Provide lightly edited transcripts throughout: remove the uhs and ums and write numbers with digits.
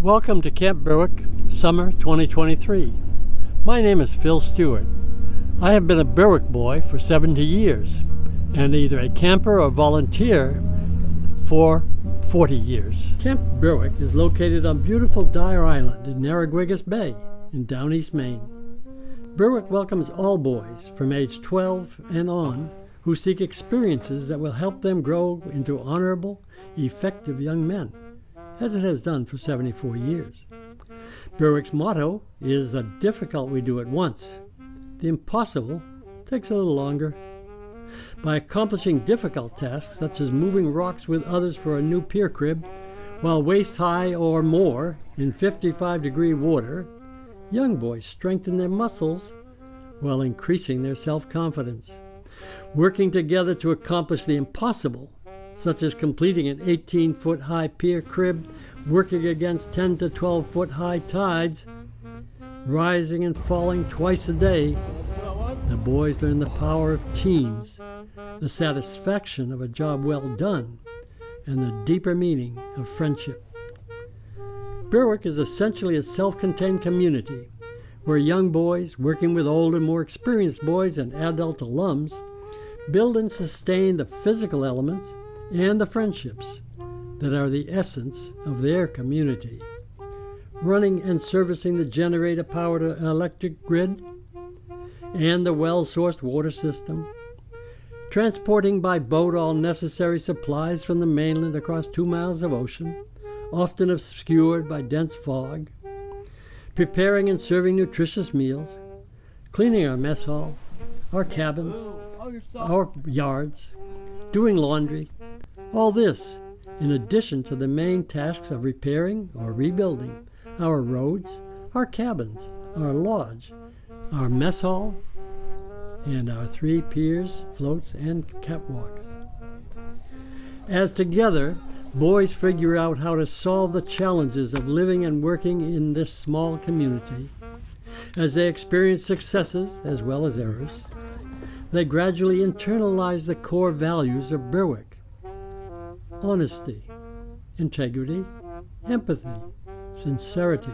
Welcome to Camp Berwick, Summer 2023. My name is Phil Stewart. I have been a Berwick boy for 70 years and either a camper or volunteer for 40 years. Camp Berwick is located on beautiful Dyer Island in Narragansett Bay in Down East Maine. Berwick welcomes all boys from age 12 and on who seek experiences that will help them grow into honorable, effective young men, as it has done for 74 years. Berwick's motto is the difficult we do at once. The impossible takes a little longer. By accomplishing difficult tasks such as moving rocks with others for a new pier crib while waist high or more in 55-degree water, young boys strengthen their muscles while increasing their self-confidence. Working together to accomplish the impossible, such as completing an 18-foot high pier crib, working against 10 to 12-foot high tides, rising and falling twice a day, the boys learn the power of teams, the satisfaction of a job well done, and the deeper meaning of friendship. Berwick is essentially a self-contained community where young boys, working with older, more experienced boys and adult alums, build and sustain the physical elements and the friendships that are the essence of their community. Running and servicing the generator-powered electric grid and the well-sourced water system, transporting by boat all necessary supplies from the mainland across 2 miles of ocean, often obscured by dense fog, preparing and serving nutritious meals, cleaning our mess hall, our cabins, our yards, doing laundry, all this in addition to the main tasks of repairing or rebuilding our roads, our cabins, our lodge, our mess hall, and our 3 piers, floats, and catwalks. As together, boys figure out how to solve the challenges of living and working in this small community. As they experience successes as well as errors, they gradually internalize the core values of Berwick: honesty, integrity, empathy, sincerity,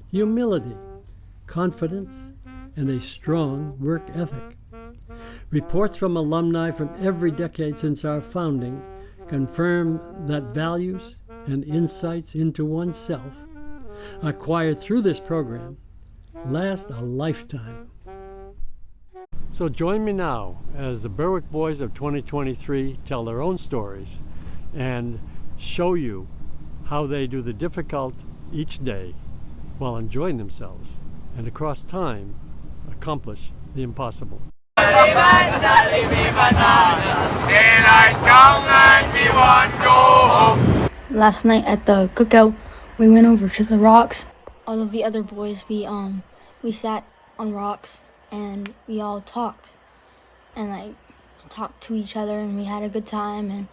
humility, confidence, and a strong work ethic. Reports from alumni from every decade since our founding confirm that values and insights into oneself, acquired through this program, last a lifetime. So join me now as the Berwick boys of 2023 tell their own stories and show you how they do the difficult each day while enjoying themselves and across time accomplish the impossible. Last night at the cookout, we went over to the rocks. All of the other boys, we sat on rocks and we all talked and talked to each other, and we had a good time. And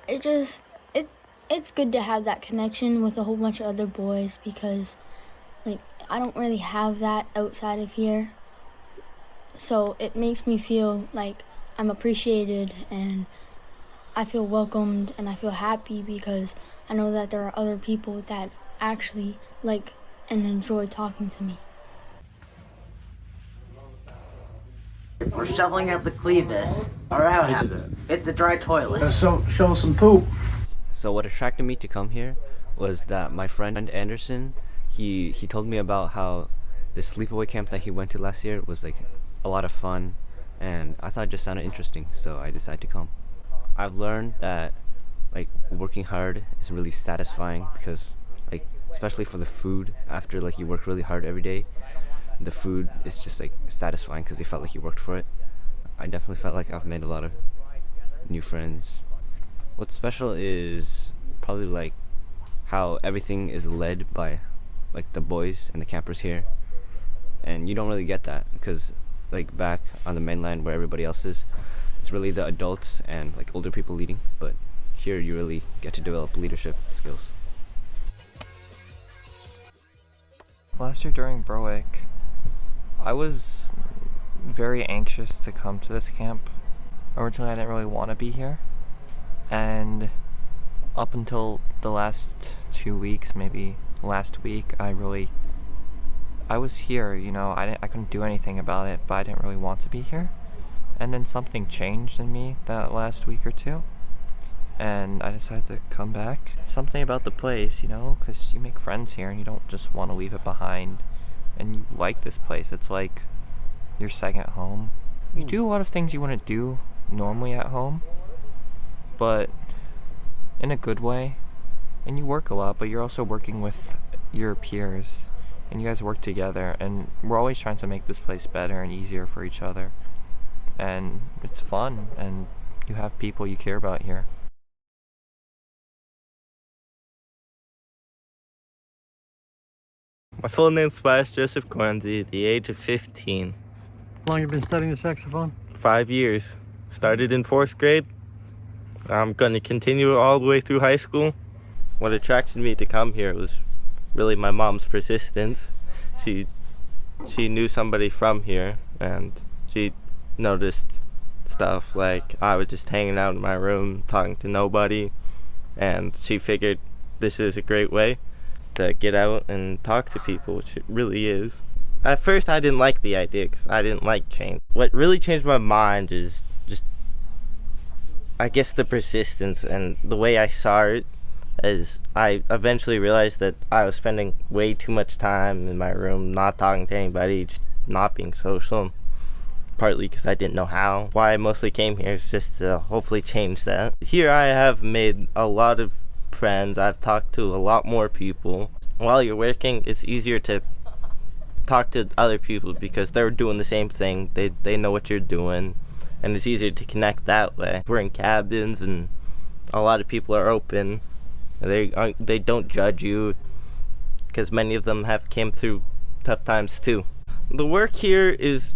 it's good to have that connection with a whole bunch of other boys, because I don't really have that outside of here. So it makes me feel like I'm appreciated, and I feel welcomed, and I feel happy because I know that there are other people that actually like and enjoy talking to me. We're shoveling up the clevis. Alright, it's a dry toilet. So show some poop. So what attracted me to come here was that my friend Anderson, he told me about how the sleepaway camp that he went to last year was a lot of fun, and I thought it just sounded interesting, so I decided to come. I've learned that working hard is really satisfying, because especially for the food, after you work really hard every day, the food is just satisfying because you felt like you worked for it. I definitely felt like I've made a lot of new friends. What's special is probably how everything is led by the boys and the campers here, and you don't really get that because back on the mainland where everybody else is, it's really the adults and older people leading, but here you really get to develop leadership skills. Last year during Berwick, I was very anxious to come to this camp. Originally I didn't really want to be here, and up until the last 2 weeks, maybe last week, I was here, you know, I couldn't do anything about it, but I didn't really want to be here. And then something changed in me that last week or two, and I decided to come back. Something about the place, you know, because you make friends here and you don't just want to leave it behind, and you like this place. It's like your second home. You do a lot of things you wouldn't do normally at home, but in a good way. And you work a lot, but you're also working with your peers, and you guys work together, and we're always trying to make this place better and easier for each other. And it's fun, and you have people you care about here. My full name's Splash Joseph Cornsey, at the age of 15. How long you been studying the saxophone? 5 years. Started in 4th grade. I'm going to continue all the way through high school. What attracted me to come here was really my mom's persistence. She knew somebody from here, and she noticed stuff like I was just hanging out in my room talking to nobody, and she figured this is a great way to get out and talk to people, which it really is. At first I didn't like the idea because I didn't like change. What really changed my mind is just, I guess, the persistence and the way I saw it. As I eventually realized that I was spending way too much time in my room, not talking to anybody, just not being social, partly because I didn't know how. Why I mostly came here is just to hopefully change that. Here I have made a lot of friends. I've talked to a lot more people. While you're working, it's easier to talk to other people because they're doing the same thing. They know what you're doing, and it's easier to connect that way. We're in cabins, and a lot of people are open. They don't judge you because many of them have came through tough times too. The work here is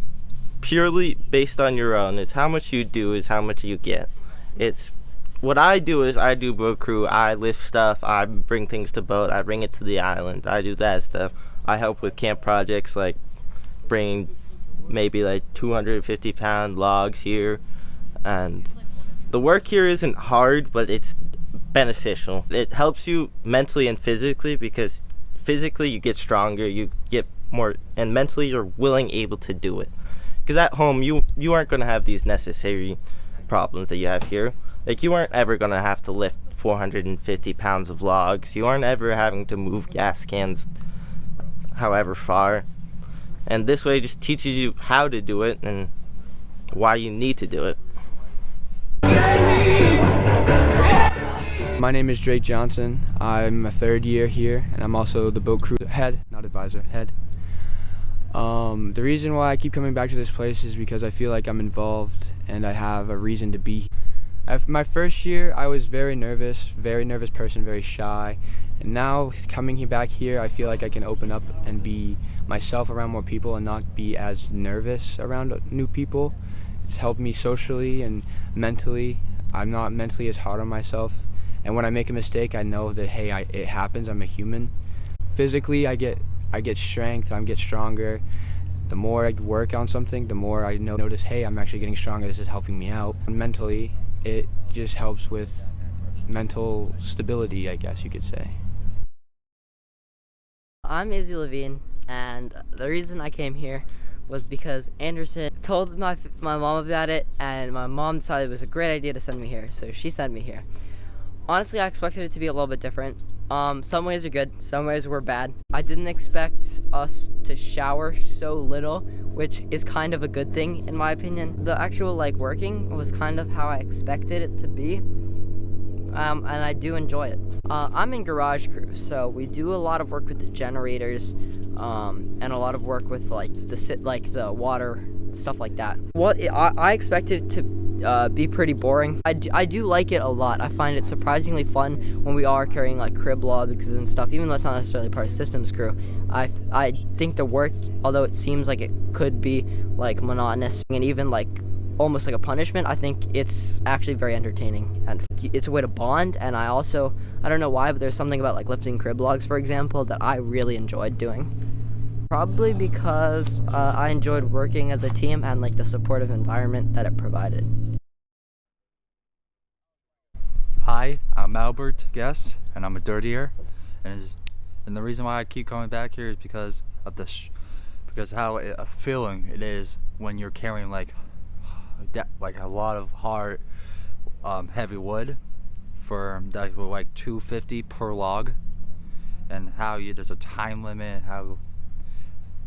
purely based on your own. It's how much you do is how much you get. It's what I do is I do boat crew. I lift stuff. I bring things to boat. I bring it to the island. I do that stuff. I help with camp projects like bringing maybe like 250-pound logs here. And the work here isn't hard, but it's beneficial. It helps you mentally and physically because physically you get stronger, you get more, and mentally you're able to do it. Because at home you aren't going to have these necessary problems that you have here. Like, you aren't ever going to have to lift 450 pounds of logs. You aren't ever having to move gas cans however far. And this way just teaches you how to do it and why you need to do it. My name is Drake Johnson. I'm a 3rd year here, and I'm also the boat crew head, not advisor, head. The reason why I keep coming back to this place is because I feel like I'm involved and I have a reason to be here. My first year, I was very nervous person, very shy. And now coming back here, I feel like I can open up and be myself around more people and not be as nervous around new people. It's helped me socially and mentally. I'm not mentally as hard on myself. And when I make a mistake, I know that, hey, it happens, I'm a human. Physically, I get strength, I get stronger. The more I work on something, the more I notice, hey, I'm actually getting stronger, this is helping me out. And mentally, it just helps with mental stability, I guess you could say. I'm Izzy Levine, and the reason I came here was because Anderson told my mom about it, and my mom decided it was a great idea to send me here, so she sent me here. Honestly, I expected it to be a little bit different. Some ways are good, some ways were bad. I didn't expect us to shower so little, which is kind of a good thing in my opinion. The actual working was kind of how I expected it to be, and I do enjoy it. I'm in garage crew, so we do a lot of work with the generators, and a lot of work with the water, stuff like that. I expected it to be pretty boring. I do like it a lot. I find it surprisingly fun when we are carrying crib logs and stuff, even though it's not necessarily part of systems crew. I think the work, although it seems like it could be monotonous and even almost like a punishment, I think it's actually very entertaining and it's a way to bond. And I don't know why, but there's something about lifting crib logs, for example, that I really enjoyed doing. Probably because I enjoyed working as a team and the supportive environment that it provided. Hi, I'm Albert Guess, and I'm a 3rd year. And And the reason why I keep coming back here is because of because how a feeling it is when you're carrying like a lot of hard, heavy wood for like $2.50 per log, and how there's a time limit, how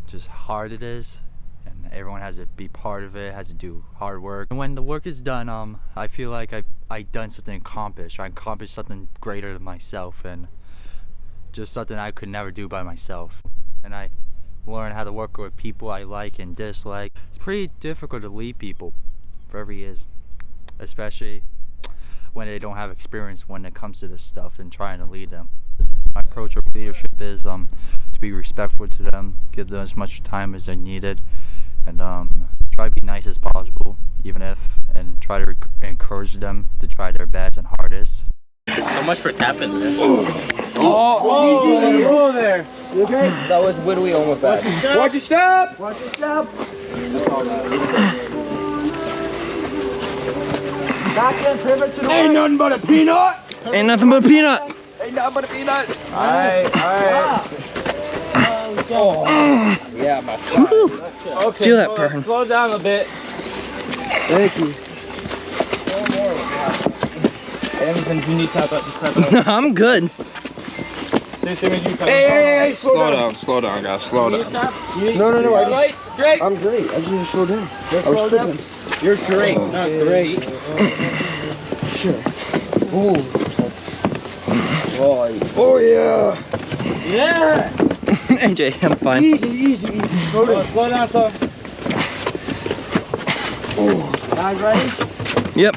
just hard it is, and everyone has to be part of it, has to do hard work. And when the work is done, I feel like I've done something accomplished. I accomplished something greater than myself, and just something I could never do by myself. And I learned how to work with people I like and dislike. It's pretty difficult to lead people, forever is, especially when they don't have experience when it comes to this stuff and trying to lead them. My approach of leadership is to be respectful to them, give them as much time as they needed, and try to be nice as possible, and try to encourage them to try their best and hardest. So much for tapping. Oh, there. You okay? That was literally almost bad. Watch your step. Watch your step. That's all that. Back in, pivot to the Ain't nothing but a peanut. Ain't nothing but a peanut. Ain't nothing but a peanut. Alright. Oh. Yeah, my son. Okay, Feel that burn. Slow down a bit. Thank you. Anything you need to tap out, just tap out. I'm good. Hey, slow down. Slow down, guys. Slow down. No. Drake. I'm great. I just need to slow down. You're great, not great. Sure. Oh yeah. Yeah. AJ, I'm fine. Easy. Slow down, son. Guys, ready? Yep.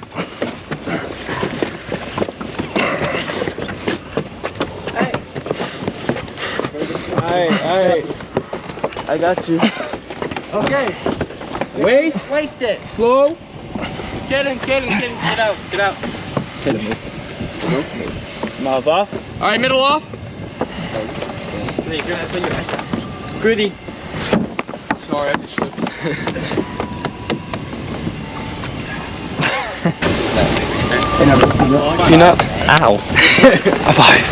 Alright. I got you. Okay. Waist it. Slow. Get in. Get out. Hit him. Mouth off. Alright, middle off. Gritty. Sorry, I just slipped. Peanut. Ow. A 5.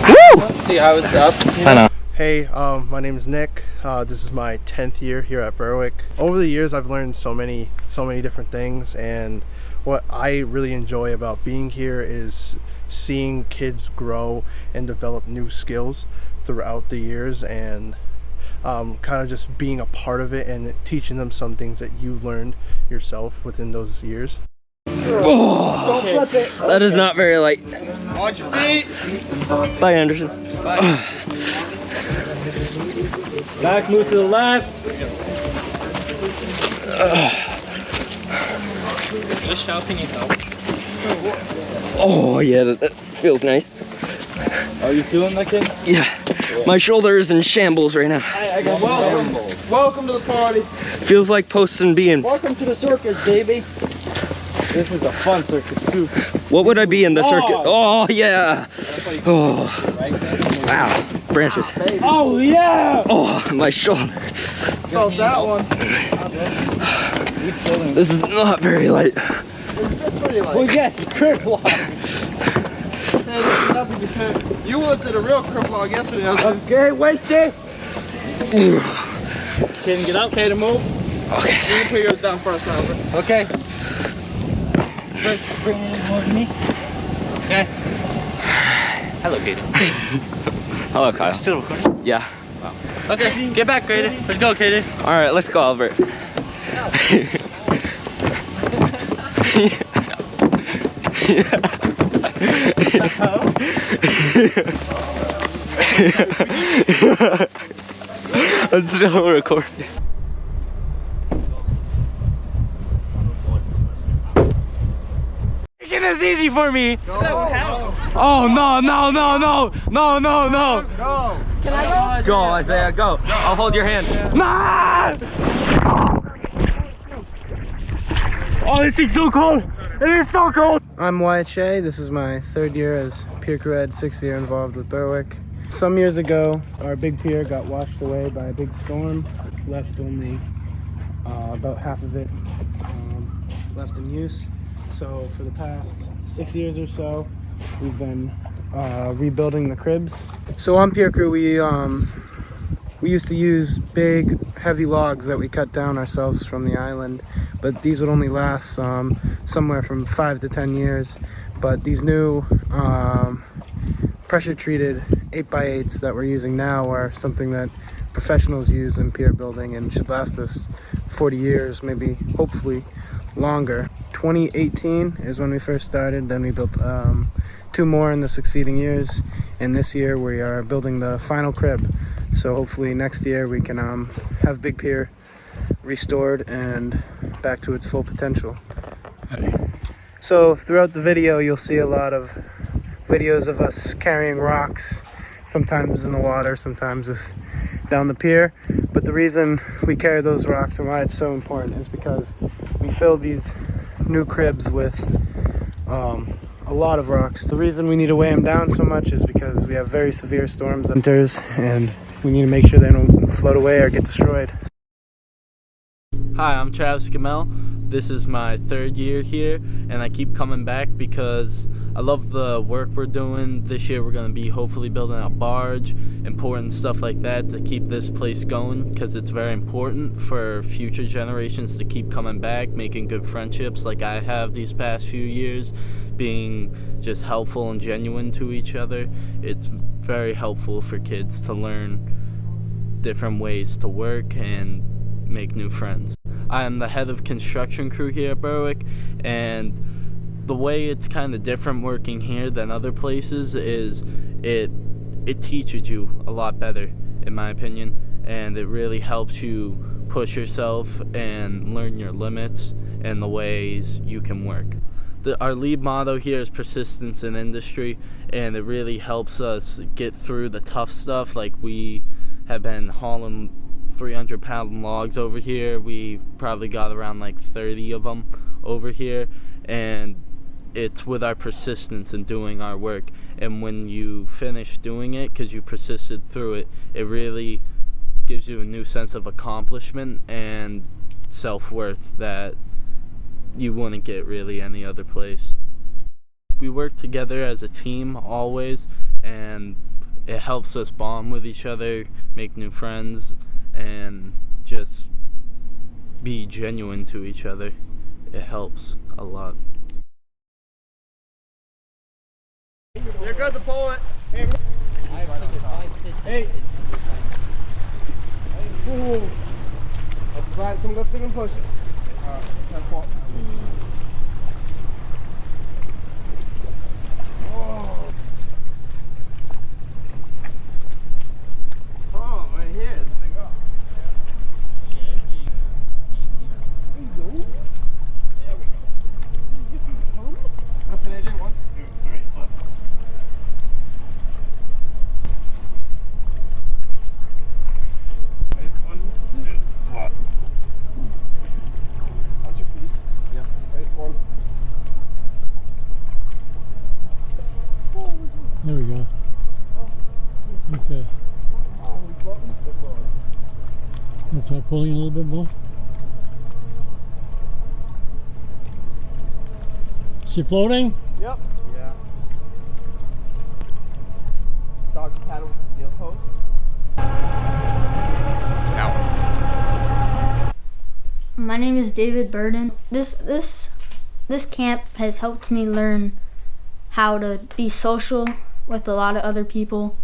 Woo! See how it's up. I know. Hey, my name is Nick. This is my 10th year here at Berwick. Over the years, I've learned so many different things, and what I really enjoy about being here is seeing kids grow and develop new skills throughout the years, and kind of just being a part of it and teaching them some things that you learned yourself within those years. Oh, Don't flip it. that is not very light. Watch your feet. Bye, Anderson. Back, move to the left. Just how can you help? Oh yeah, that feels nice. Are you feeling that, kid? Yeah. My shoulder is in shambles right now. I got welcome to the party. Feels like posts and beans. Welcome to the circus, baby. This is a fun circus too. What would I be in the circuit? Oh yeah. Oh. Wow. Branches. Oh yeah. Oh, my shoulder. How's that one? This is not very light. It's pretty light. Well, yeah, it's a crib vlog. You lifted a real crib vlog yesterday. Okay, waist it. Can you get up? Okay to move. Okay. So you put yours down first, Albert. Okay. Bring it towards me. Okay. Hello, Kaden. Hello, Kyle. Still recording? Yeah. Wow. Okay, get back, Kaden. Let's go, Kaden. All right, let's go, Albert. I'm still recording. Making this easy for me. Oh no. Can I go? Go, Isaiah, go. I'll hold your hand. Nah! Oh, this thing's so cold. It is so cold. I'm Wyatt Shea. This is my 3rd year as pier crew head, 6th year involved with Berwick. Some years ago, our big pier got washed away by a big storm, left only about half of it left in use. So for the past 6 years or so, we've been rebuilding the cribs. So on Pier Crew, we used to use big, heavy logs that we cut down ourselves from the island, but these would only last somewhere from 5 to 10 years. But these new pressure-treated 8x8s that we're using now are something that professionals use in pier building and should last us 40 years, maybe, hopefully, longer. 2018 is when we first started, then we built 2 more in the succeeding years, and this year we are building the final crib. So hopefully next year we can have Big Pier restored and back to its full potential. So throughout the video you'll see a lot of videos of us carrying rocks, sometimes in the water, sometimes just down the pier. But the reason we carry those rocks and why it's so important is because we fill these new cribs with a lot of rocks. The reason we need to weigh them down so much is because we have very severe storms and winters, and we need to make sure they don't float away or get destroyed. Hi, I'm Travis Gamel. This is my 3rd year here, and I keep coming back because I love the work we're doing. This year we're going to be hopefully building a barge, important stuff like that to keep this place going, because it's very important for future generations to keep coming back, making good friendships like I have these past few years, being just helpful and genuine to each other. It's very helpful for kids to learn different ways to work and make new friends. I am the head of construction crew here at Berwick, and the way it's kind of different working here than other places is it teaches you a lot better, in my opinion, and it really helps you push yourself and learn your limits and the ways you can work. Our lead motto here is persistence in industry, and it really helps us get through the tough stuff. Like, we have been hauling 300-pound logs over here. We probably got around like 30 of them over here, and it's with our persistence in doing our work. And when you finish doing it, because you persisted through it, it really gives you a new sense of accomplishment and self-worth that you wouldn't get really any other place. We work together as a team always, and it helps us bond with each other, make new friends, and just be genuine to each other. It helps a lot. You're good to pull it. Hey. Ooh. Let's provide some lifting and pushing. Alright, 10 4. Oh, right here is a big rock. There we go. Nothing I didn't want. There we go. Okay. We'll try pulling a little bit more. Is she floating? Yep. Yeah. Dog paddle with steel toes. My name is David Burden. This camp has helped me learn how to be social with a lot of other people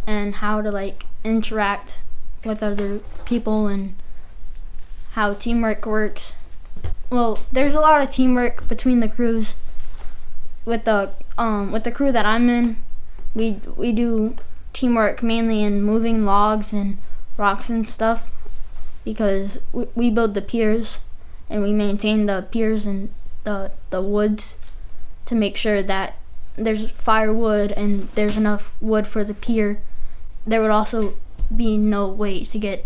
and how to like interact with other people and how teamwork works. Well, there's a lot of teamwork between the crews. With the crew that I'm in, we do teamwork mainly in moving logs and rocks and stuff, because we build the piers and we maintain the piers and the woods to make sure that there's firewood and there's enough wood for the pier. There would also be no way to get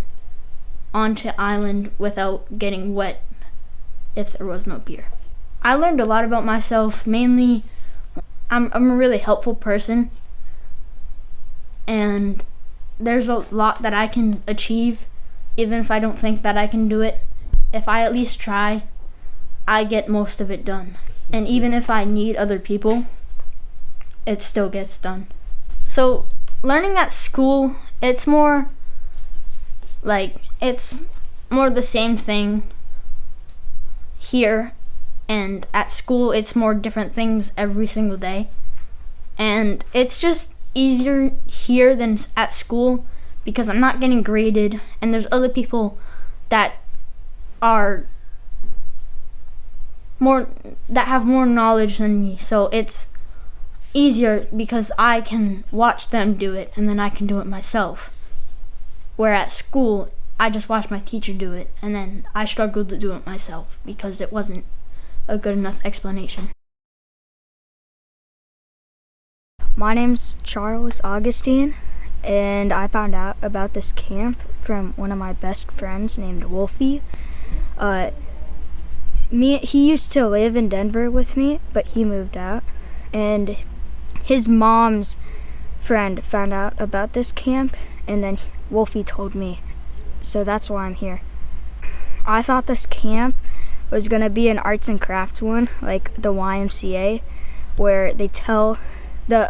onto island without getting wet if there was no pier. I learned a lot about myself. Mainly, I'm a really helpful person, and there's a lot that I can achieve even if I don't think that I can do it. If I at least try, I get most of it done. And even if I need other people, it still gets done. So learning at school, it's more the same thing here, and at school it's more different things every single day, and it's just easier here than at school because I'm not getting graded, and there's other people that have more knowledge than me, so it's easier because I can watch them do it and then I can do it myself. Where at school, I just watched my teacher do it and then I struggled to do it myself because it wasn't a good enough explanation. My name's Charles Augustine, and I found out about this camp from one of my best friends named Wolfie. He used to live in Denver with me, but he moved out, and his mom's friend found out about this camp, and then Wolfie told me, so that's why I'm here. I thought this camp was gonna be an arts and crafts one, like the YMCA, where the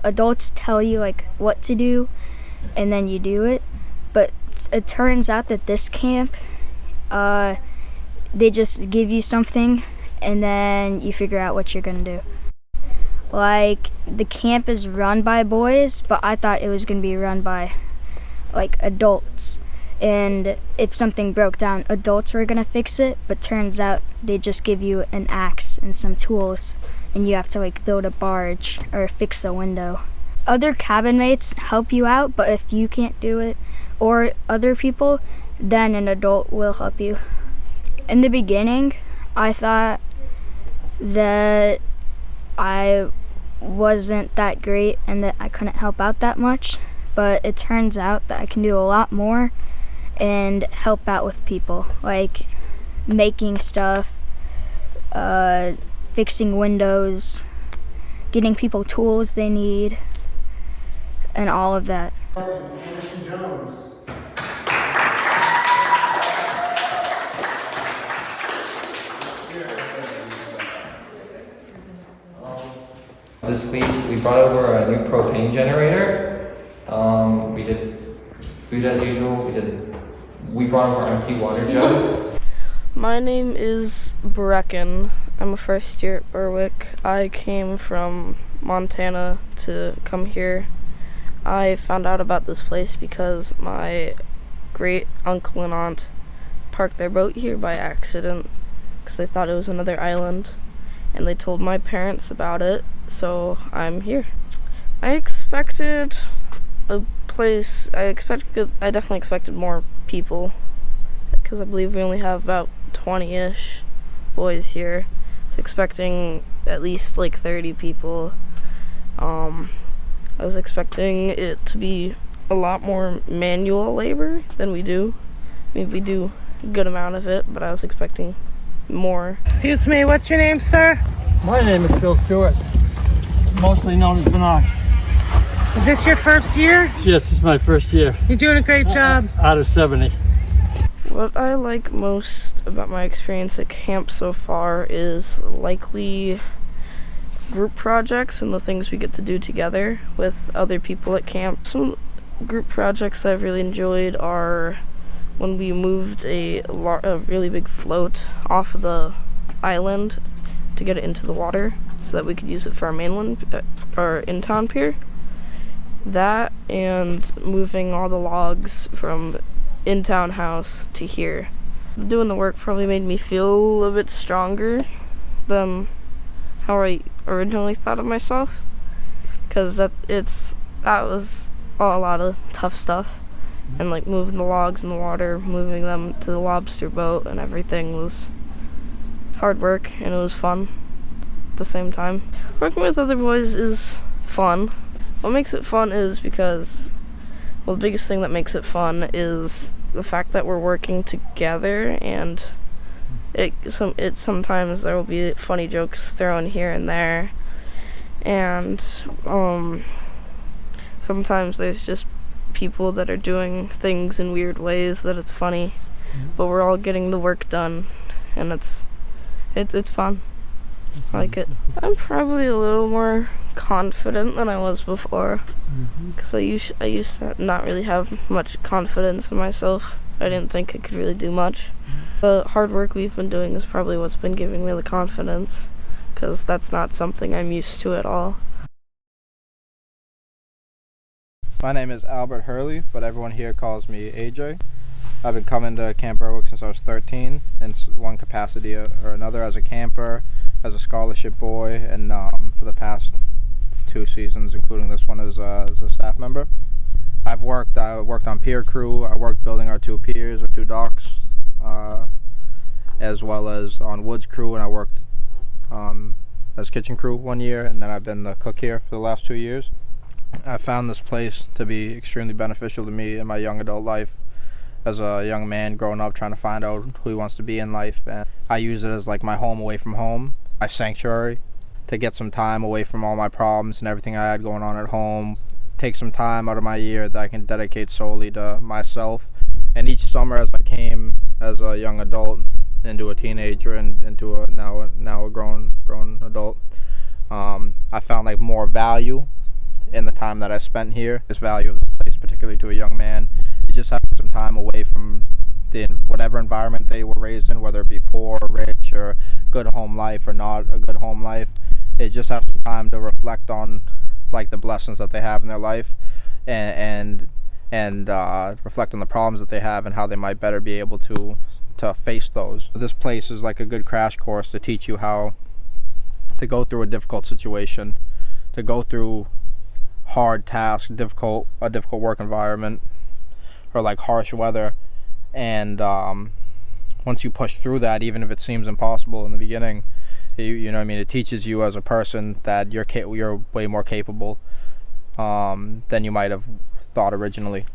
adults tell you like what to do, and then you do it. But it turns out that this camp, they just give you something, and then you figure out what you're gonna do. Like, the camp is run by boys, but I thought it was gonna be run by like adults, and if something broke down, adults were gonna fix it, but turns out they just give you an axe and some tools, and you have to like build a barge or fix a window. Other cabin mates help you out, but if you can't do it, or other people, then an adult will help you. In the beginning, I thought that I wasn't that great and that I couldn't help out that much, but it turns out that I can do a lot more and help out with people, like making stuff, fixing windows, getting people tools they need, and all of that. This week we brought over a new propane generator. We did food as usual. We brought over empty water jugs. My name is Brecken. I'm a first year at Berwick. I came from Montana to come here. I found out about this place because my great uncle and aunt parked their boat here by accident because they thought it was another island, and they told my parents about it, so I'm here. I expected a place, I definitely expected more people because I believe we only have about 20-ish boys here. I was expecting at least like 30 people. I was expecting it to be a lot more manual labor than we do. I mean, we do a good amount of it, but I was expecting more. Excuse me, what's your name, sir? My name is Phil Stewart, mostly known as Binox. Is this your first year? Yes, it's my first year. You're doing a great job. Out of 70. What I like most about my experience at camp so far is likely group projects and the things we get to do together with other people at camp. Some group projects I've really enjoyed are when we moved a really big float off of the island to get it into the water so that we could use it for our mainland, our in-town pier. That and moving all the logs from in-town house to here. Doing the work probably made me feel a bit stronger than how I originally thought of myself, because that was a lot of tough stuff, and like moving the logs in the water, moving them to the lobster boat and everything was hard work, and it was fun at the same time. Working with other boys is fun. What makes it fun is because, well, the biggest thing that makes it fun is the fact that we're working together, and sometimes there will be funny jokes thrown here and there, and sometimes there's just people that are doing things in weird ways that it's funny, but we're all getting the work done, and it's fun. I like it. I'm probably a little more confident than I was before, because I used to not really have much confidence in myself. I didn't think I could really do much. The hard work we've been doing is probably what's been giving me the confidence, because that's not something I'm used to at all. My name is Albert Hurley, but everyone here calls me AJ. I've been coming to Camp Berwick since I was 13 in one capacity or another, as a camper, as a scholarship boy, and for the past 2 seasons, including this one, as a staff member. I worked on pier crew. I worked building our 2 piers or 2 docks, as well as on woods crew, and I worked as kitchen crew 1 year, and then I've been the cook here for the last 2 years. I found this place to be extremely beneficial to me in my young adult life as a young man growing up, trying to find out who he wants to be in life. And I use it as like my home away from home, my sanctuary, to get some time away from all my problems and everything I had going on at home. Take some time out of my year that I can dedicate solely to myself. And each summer, as I came as a young adult into a teenager and into a now a grown adult, I found like more value in the time that I spent here. This value of the place, particularly to a young man, is just having some time away from whatever environment they were raised in, whether it be poor, rich, or good home life or not a good home life. It just have some time to reflect on like the blessings that they have in their life, and reflect on the problems that they have and how they might better be able to face those. This place is like a good crash course to teach you how to go through a difficult situation, to go through hard tasks, a difficult work environment, or like harsh weather, and once you push through that, even if it seems impossible in the beginning, you know what I mean, it teaches you as a person that you're way more capable than you might have thought originally.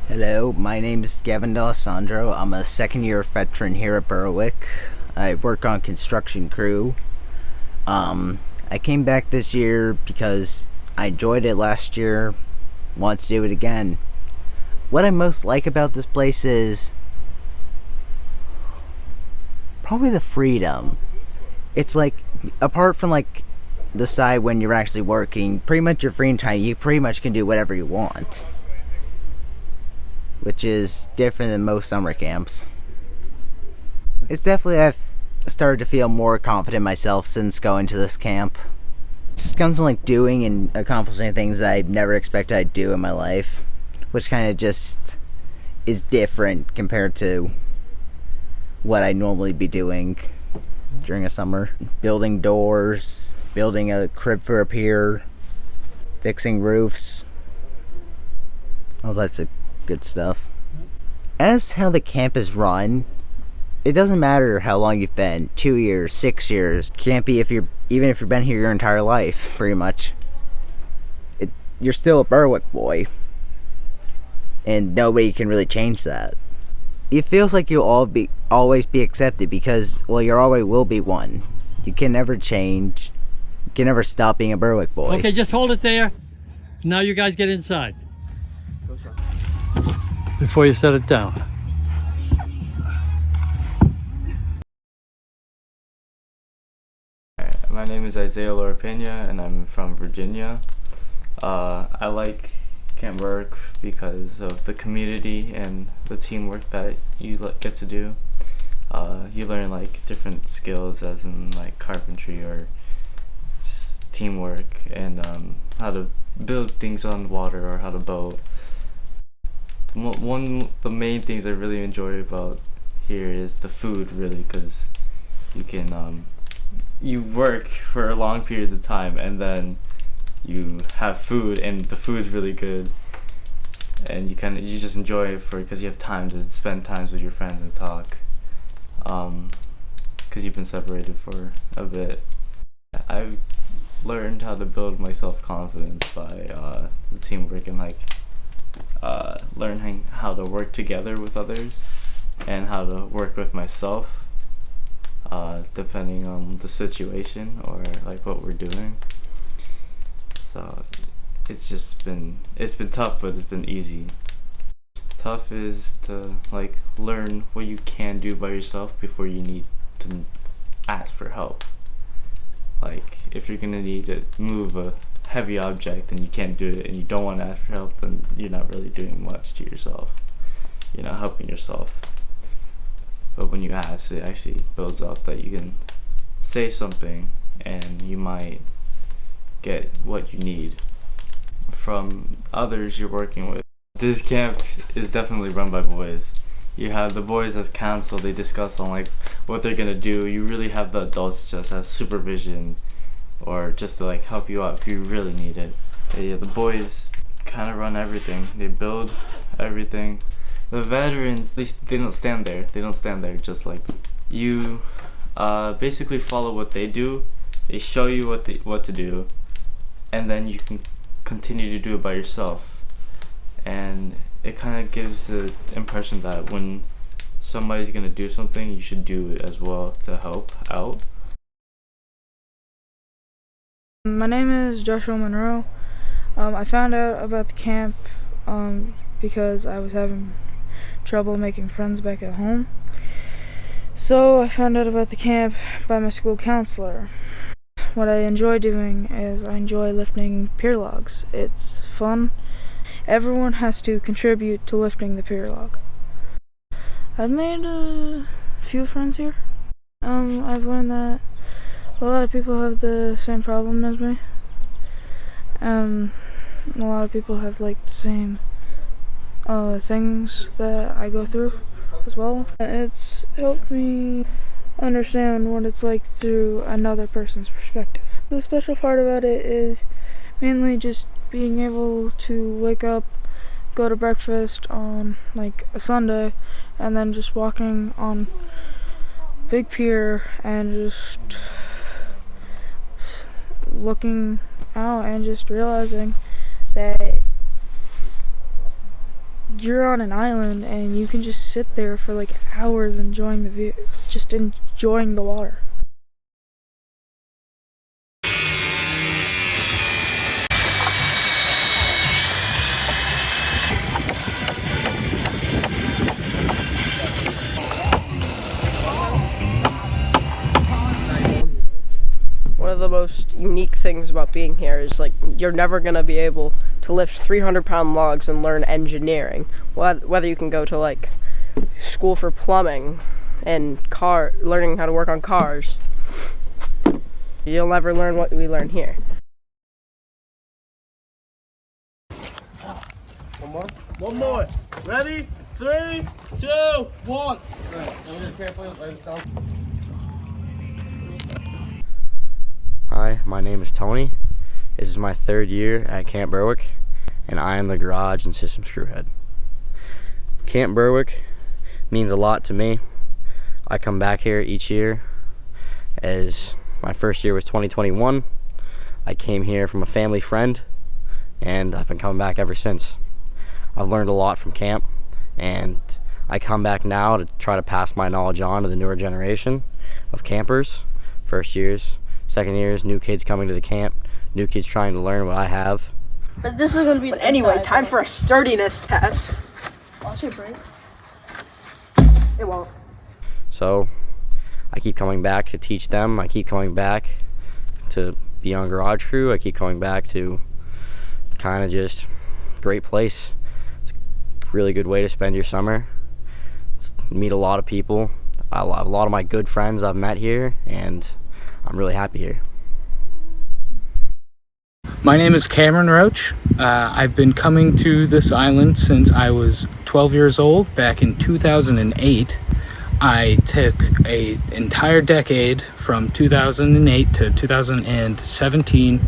Hello, my name is Gavin D'Alessandro. I'm a second-year veteran here at Berwick. I work on construction crew. I came back this year because I enjoyed it last year, want to do it again. What I most like about this place is probably the freedom. It's like, apart from like the side when you're actually working, pretty much your free time, you pretty much can do whatever you want, which is different than most summer camps. It's definitely, I've started to feel more confident myself since going to this camp. It comes from like doing and accomplishing things that I never expected I'd do in my life, which kind of just is different compared to what I normally be doing during a summer. Building doors, building a crib for a pier, fixing roofs, all that's good stuff. As how the camp is run, it doesn't matter how long you've been, 2 years, 6 years, can't be even if you've been here your entire life, pretty much. You're still a Berwick boy, and nobody can really change that. It feels like you'll always be accepted because, well, you always will be one. You can never change. You can never stop being a Berwick boy. Okay, just hold it there. Now you guys get inside before you set it down. My name is Isaiah Lorapena and I'm from Virginia. I like Camp Berwick because of the community and the teamwork that you get to do. You learn like different skills, as in like carpentry or just teamwork, and how to build things on water or how to boat. The main things I really enjoy about here is the food, really, because you can you work for long periods of time and then you have food and the food's really good, and you just enjoy it because you have time to spend times with your friends and talk, because you've been separated for a bit. I've learned how to build my self-confidence by the teamwork and like learning how to work together with others and how to work with myself, depending on the situation or like what we're doing. So it's been tough, but it's been easy. Tough is to like learn what you can do by yourself before you need to ask for help. Like, if you're gonna need to move a heavy object and you can't do it and you don't want to ask for help, then you're not really doing much to yourself. You're not helping yourself. But when you ask, it actually builds up that you can say something and you might get what you need from others you're working with. This camp is definitely run by boys. You have the boys as counsel, they discuss on like what they're gonna do. You really have the adults just as supervision or just to like help you out if you really need it. Yeah, the boys kind of run everything. They build everything. The veterans, they don't stand there. They don't stand there. Just like you, basically follow what they do. They show you what to do, and then you can continue to do it by yourself. And it kind of gives the impression that when somebody's gonna do something, you should do it as well to help out. My name is Joshua Monroe. I found out about the camp because I was having trouble making friends back at home. So I found out about the camp by my school counselor. What I enjoy doing is I enjoy lifting pier logs. It's fun. Everyone has to contribute to lifting the pier log. I've made a few friends here. I've learned that a lot of people have the same problem as me. A lot of people have like the same things that I go through as well. It's helped me understand what it's like through another person's perspective. The special part about it is mainly just being able to wake up, go to breakfast on like a Sunday, and then just walking on big pier and just looking out and just realizing that you're on an island and you can just sit there for like hours enjoying the view, just enjoying the water. One of the most unique things about being here is like you're never going to be able to lift 300-pound logs and learn engineering. Whether you can go to like school for plumbing and learning how to work on cars, you'll never learn what we learn here. One more. Ready? 3, 2, 1. Hi, my name is Tony. This is my 3rd year at Camp Berwick, and I am the garage and systems crew head. Camp Berwick means a lot to me. I come back here each year, as my first year was 2021. I came here from a family friend, and I've been coming back ever since. I've learned a lot from camp, and I come back now to try to pass my knowledge on to the newer generation of campers, first years, second years, new kids coming to the camp, new kids trying to learn what I have. But this is going to be anyway, time for a sturdiness test. Watch it break. It won't. So I keep coming back to teach them. I keep coming back to be on garage crew. I keep coming back to kind of just great place. It's a really good way to spend your summer. Meet a lot of people. A lot of my good friends I've met here, and I'm really happy here. My name is Cameron Roach. I've been coming to this island since I was 12 years old, back in 2008. I took an entire decade from 2008 to 2017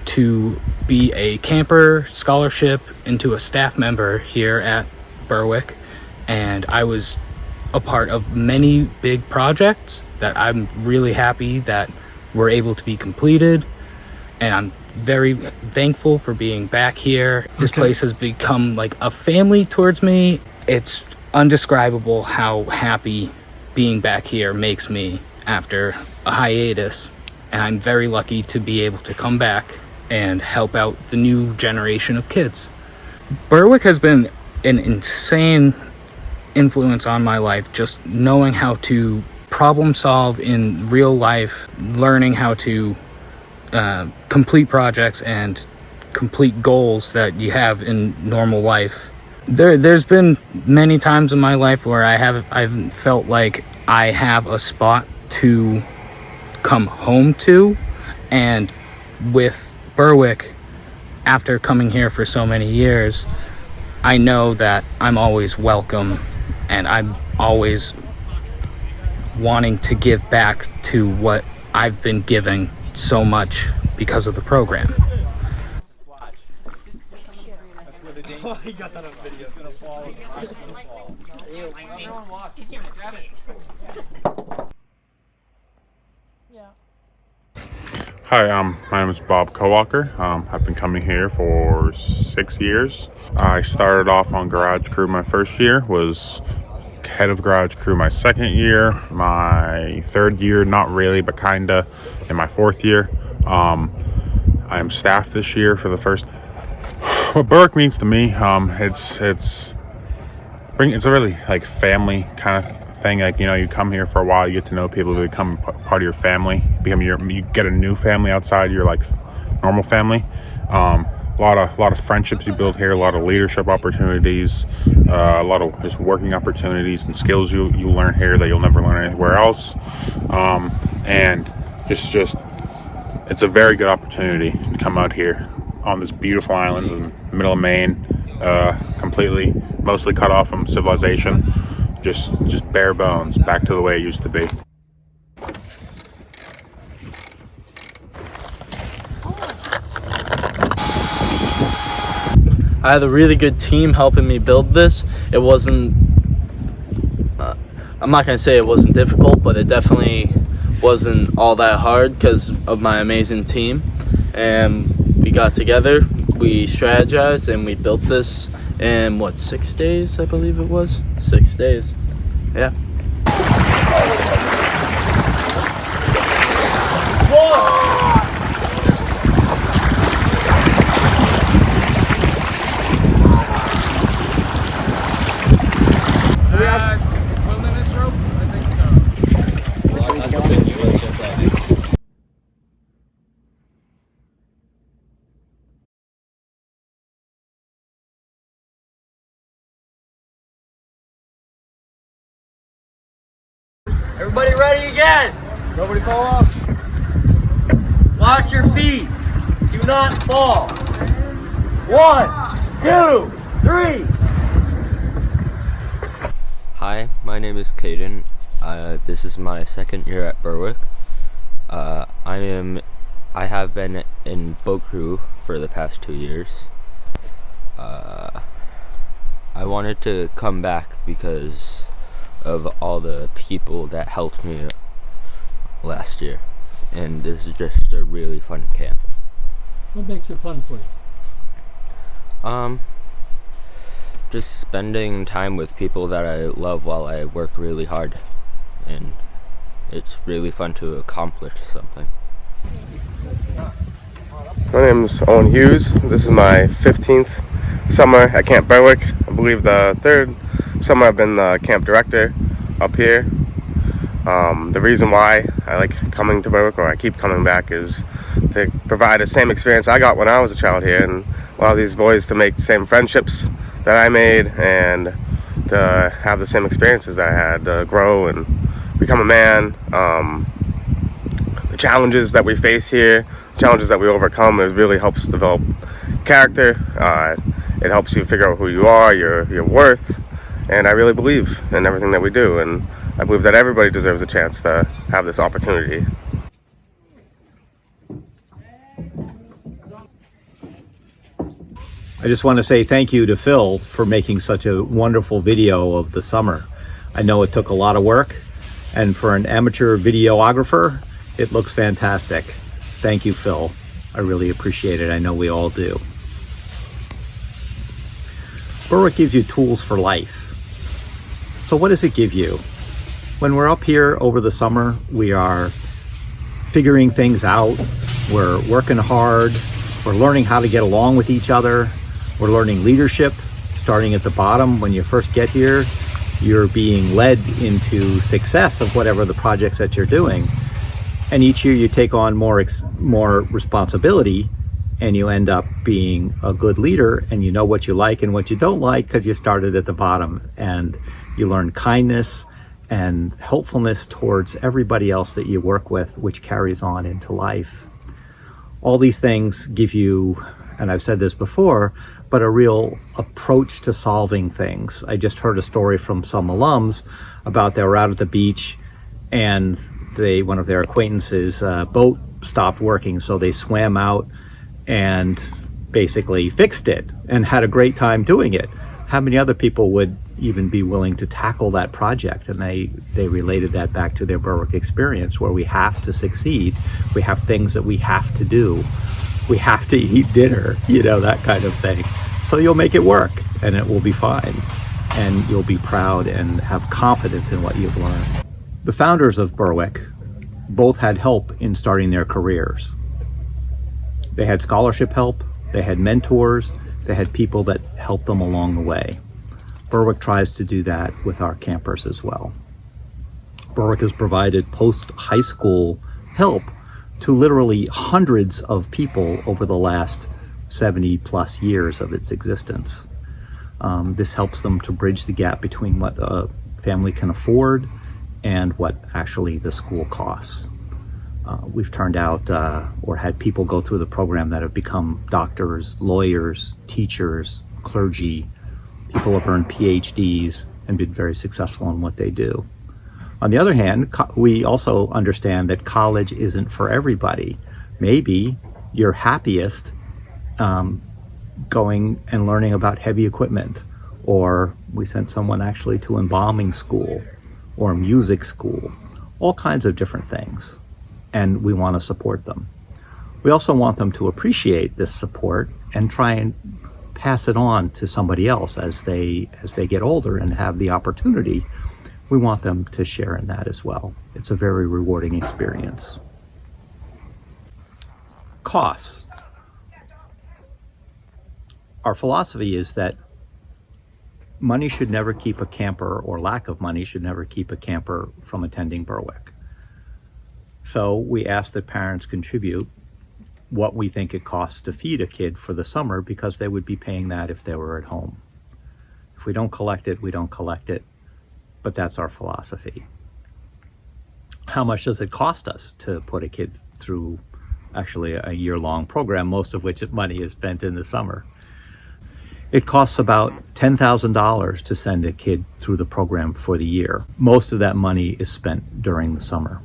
to be a camper scholarship into a staff member here at Berwick, and I was a part of many big projects that I'm really happy that were able to be completed, and I'm very thankful for being back here. This place has become like a family towards me. It's undescribable how happy being back here makes me after a hiatus, and I'm very lucky to be able to come back and help out the new generation of kids. Berwick has been an insane influence on my life, just knowing how to problem solve in real life, learning how to complete projects and complete goals that you have in normal life. There's been many times in my life where I've felt like I have a spot to come home to, and with Berwick, after coming here for so many years, I know that I'm always welcome, and I'm always wanting to give back to what I've been giving so much because of the program. He got that on video. It's gonna fall. Hi, my name is Bob Kowalker. I've been coming here for 6 years. I started off on garage crew my first year, was head of garage crew my second year, my third year, not really, but kinda, in my fourth year. I am staff this year for the first. What Berwick means to me, it's a really like family kind of thing. Like, you know, you come here for a while, you get to know people, who become part of your family, you get a new family outside your like normal family. A lot of friendships you build here, a lot of leadership opportunities, a lot of just working opportunities and skills you learn here that you'll never learn anywhere else. And it's a very good opportunity to come out here on this beautiful island in the middle of Maine, mostly cut off from civilization, just bare bones, back to the way it used to be. I had a really good team helping me build this. It wasn't, I'm not gonna say it wasn't difficult, but it definitely wasn't all that hard because of my amazing team. And we got together, we strategized, and we built this in 6 days, I believe it was? 6 days. Yeah. Wilderness rope? I think so. Everybody ready again? Nobody fall off. Watch your feet. Do not fall. 1, 2, 3. Hi, my name is Caden. This is my second year at Berwick. I have been in boat crew for the past 2 years. I wanted to come back because of all the people that helped me last year, and this is just a really fun camp. What makes it fun for you? Just spending time with people that I love while I work really hard, and it's really fun to accomplish something. My name is Owen Hughes. This is my 15th summer at Camp Berwick. I believe the third summer I've been the camp director up here. The reason why I like coming to Berwick, or I keep coming back, is to provide the same experience I got when I was a child here, and allow these boys to make the same friendships that I made, and to have the same experiences that I had, to grow and become a man. The challenges that we face here, challenges that we overcome, it really helps develop character. It helps you figure out who you are, your worth, and I really believe in everything that we do, and I believe that everybody deserves a chance to have this opportunity. I just want to say thank you to Phil for making such a wonderful video of the summer. I know it took a lot of work, and for an amateur videographer, it looks fantastic. Thank you, Phil. I really appreciate it. I know we all do. Berwick gives you tools for life. So what does it give you? When we're up here over the summer, we are figuring things out. We're working hard. We're learning how to get along with each other. We're learning leadership, starting at the bottom when you first get here. You're being led into success of whatever the projects that you're doing. And each year you take on more responsibility, and you end up being a good leader, and you know what you like and what you don't like because you started at the bottom, and you learn kindness and helpfulness towards everybody else that you work with, which carries on into life. All these things give you, and I've said this before, but a real approach to solving things. I just heard a story from some alums about they were out at the beach, and one of their acquaintances' boat stopped working, so they swam out and basically fixed it and had a great time doing it. How many other people would even be willing to tackle that project? And they related that back to their Berwick experience, where we have to succeed. We have things that we have to do. We have to eat dinner, that kind of thing. So you'll make it work, and it will be fine. And you'll be proud and have confidence in what you've learned. The founders of Berwick both had help in starting their careers. They had scholarship help, they had mentors, they had people that helped them along the way. Berwick tries to do that with our campers as well. Berwick has provided post-high school help to literally hundreds of people over the last 70 plus years of its existence. This helps them to bridge the gap between what a family can afford and what actually the school costs. We've turned out or had people go through the program that have become doctors, lawyers, teachers, clergy. People have earned PhDs and been very successful in what they do. On the other hand, we also understand that college isn't for everybody. Maybe you're happiest going and learning about heavy equipment, or we sent someone actually to embalming school or music school, all kinds of different things. And we want to support them. We also want them to appreciate this support and try and pass it on to somebody else as they get older and have the opportunity. We want them to share in that as well. It's a very rewarding experience. Costs. Our philosophy is that money should never keep a camper, or lack of money should never keep a camper from attending Berwick. So we ask that parents contribute what we think it costs to feed a kid for the summer, because they would be paying that if they were at home. If we don't collect it, we don't collect it, but that's our philosophy. How much does it cost us to put a kid through actually a year-long program, most of which money is spent in the summer? It costs about $10,000 to send a kid through the program for the year. Most of that money is spent during the summer.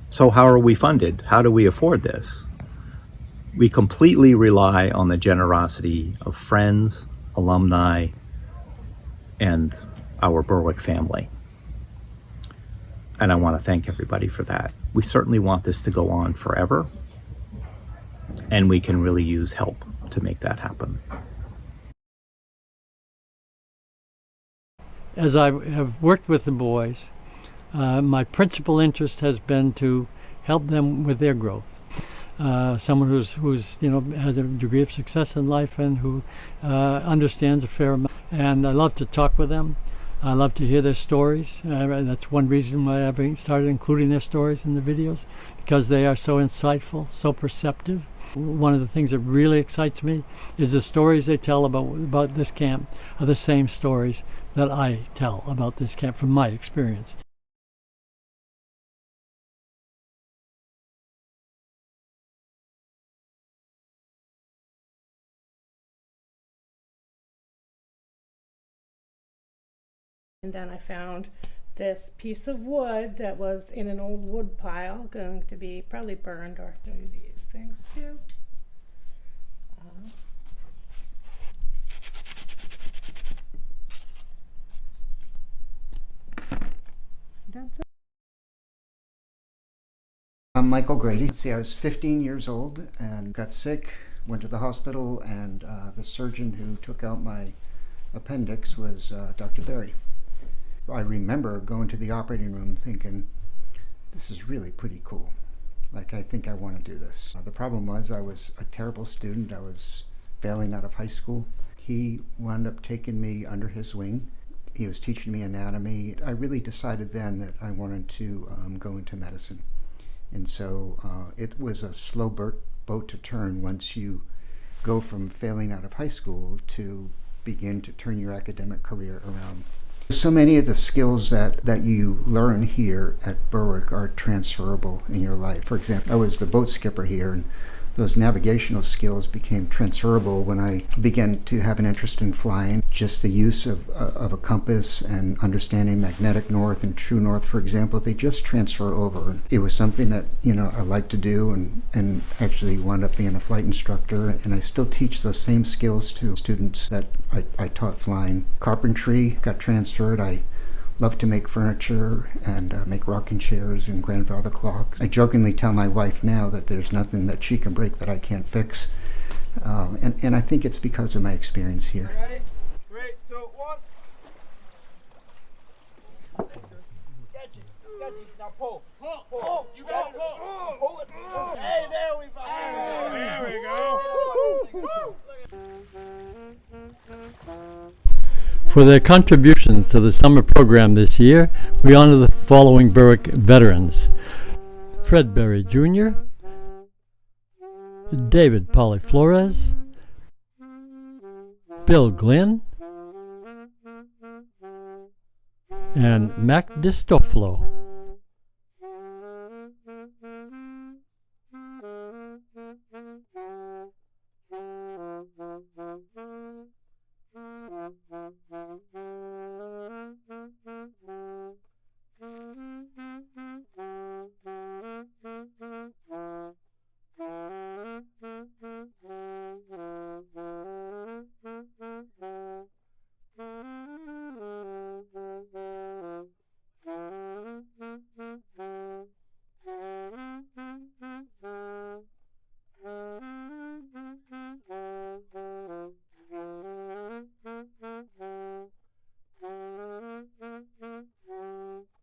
So how are we funded? How do we afford this? We completely rely on the generosity of friends, alumni, and our Berwick family. And I want to thank everybody for that. We certainly want this to go on forever, and we can really use help to make that happen. As I have worked with the boys, my principal interest has been to help them with their growth. Someone who's has a degree of success in life and who understands a fair amount. And I love to talk with them. I love to hear their stories. That's one reason why I've started including their stories in the videos, because they are so insightful, so perceptive. One of the things that really excites me is the stories they tell about this camp are the same stories that I tell about this camp from my experience. And then I found this piece of wood that was in an old wood pile, going to be probably burned, or show you these things too. That's it. I'm Michael Grady. See, I was 15 years old and got sick, went to the hospital, and the surgeon who took out my appendix was Dr. Berry. I remember going to the operating room thinking, this is really pretty cool. Like, I think I want to do this. The problem was I was a terrible student. I was failing out of high school. He wound up taking me under his wing. He was teaching me anatomy. I really decided then that I wanted to go into medicine. And so it was a slow boat to turn once you go from failing out of high school to begin to turn your academic career around. So many of the skills that you learn here at Berwick are transferable in your life. For example, I was the boat skipper here, and those navigational skills became transferable when I began to have an interest in flying. Just the use of a compass and understanding magnetic north and true north, for example, they just transfer over. It was something that, I like to do, and actually wound up being a flight instructor, and I still teach those same skills to students that I taught flying. Carpentry got transferred. I love to make furniture and make rocking chairs and grandfather clocks. I jokingly tell my wife now that there's nothing that she can break that I can't fix. And I think it's because of my experience here. Ready? 3, 2, 1. Sketch it. Now pull. Pull. You got it. Pull it. Hey, there we go. There we go. For their contributions to the summer program this year, we honor the following Berwick veterans: Fred Berry Jr., David Polly Flores, Bill Glenn, and Mac Distoflo.